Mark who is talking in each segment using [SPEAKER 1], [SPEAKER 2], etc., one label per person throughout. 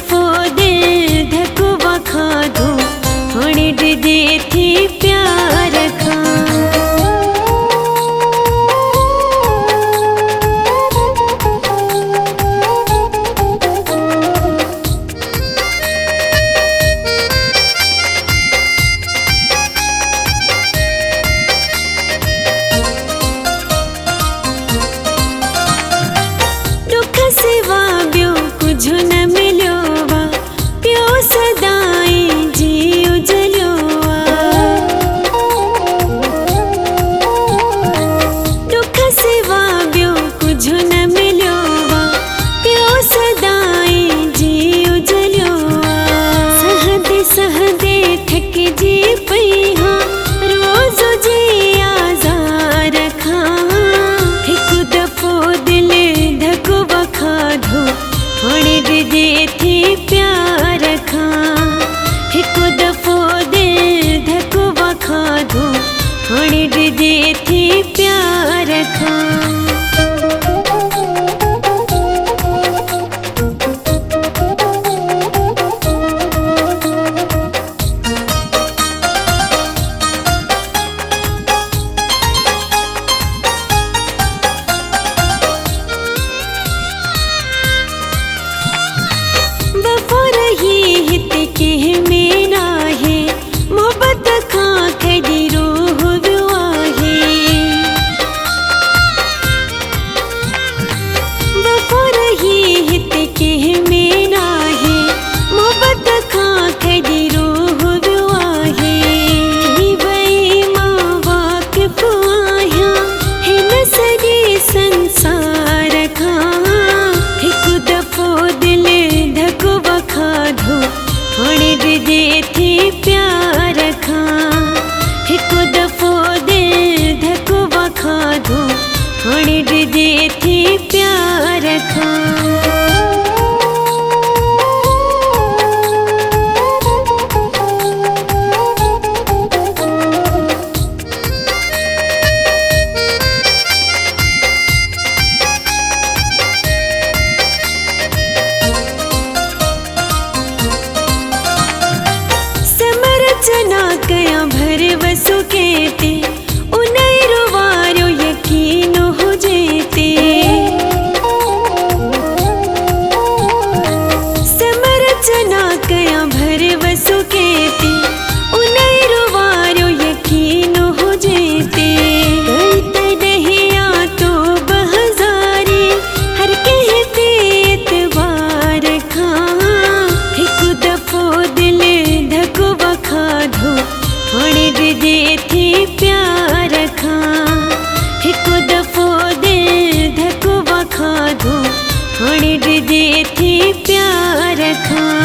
[SPEAKER 1] दफो दिल धकुआ खाधो थोड़ी दे थी प्यार खा। दुख सिवा ॿियो कुझु न मिलियो वा पियो सदाई जीउ जलियो दुख सिवा ॿियो कुझु न मिलियो वा पियो सदाई जीउ जलियो सहदे सहदे थकिजी पई हाँ रोज़ जी आज़ार खां हिकु दफ़ो दिल धकुआ खाधो थोड़ी दे थी प्यार खां हिकु दफ़ो दिल धकुआ खाधो थोड़ी दे थी प्यार खां। वफ़ा रही हित कंहिं में नाहे मोहबत खां कॾहिं रोह वियो आहे वफ़ा रही हित कंहिं में नाहे मोहबत खां कॾहिं रोह वियो आहे थी वई मां वाक़िफ़ आहियां हिन सॼे संसार खां हिकु दफ़ो दिल धकुआ खाधो थोड़ी दे थी प्यार खां हिकु दफ़ो दिल धकुआ खाधो थोड़ी दे थी प्यार खां। समरचना कया भर वसु केते उनई रुवारो यकीन हुजे ते समरचना कया भर वसु केते उनई रुवारो यकीन हुजे ते तॾहिं तो बहज़ारी हर कंहिं ते एतबार खां हिकु दफ़ो दिल धकुआ खाधो थोड़ी दे थी प्यार खां हिकु दफ़ो दिल धकुआ खाधो थोड़ी दे थी प्यार खां।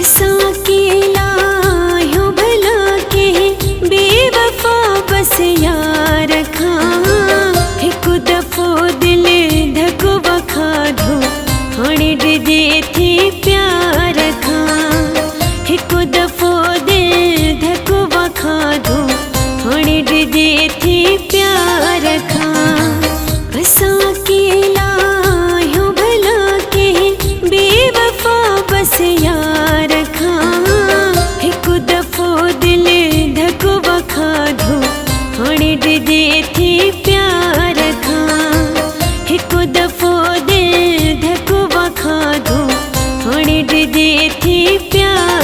[SPEAKER 1] असां अकेला आहियूं भला कंहिं बेवफ़ा बस यार खां हिकु दफ़ो दिल धकुआ खाधो थोड़ी दे थी प्यार खां हिकु दफ़ो दिल धकुआ खाधो थोड़ी दे थी प्यार खां। असां अकेला आहियूं भला कंहिं बेवफ़ा बस यार खां हिकु दफ़ो दिल धकुआ खाधो थोड़ी दे थी प्यार खां हिकु दफ़ो दिल धकुआ खाधो थोड़ी दे थी प्यार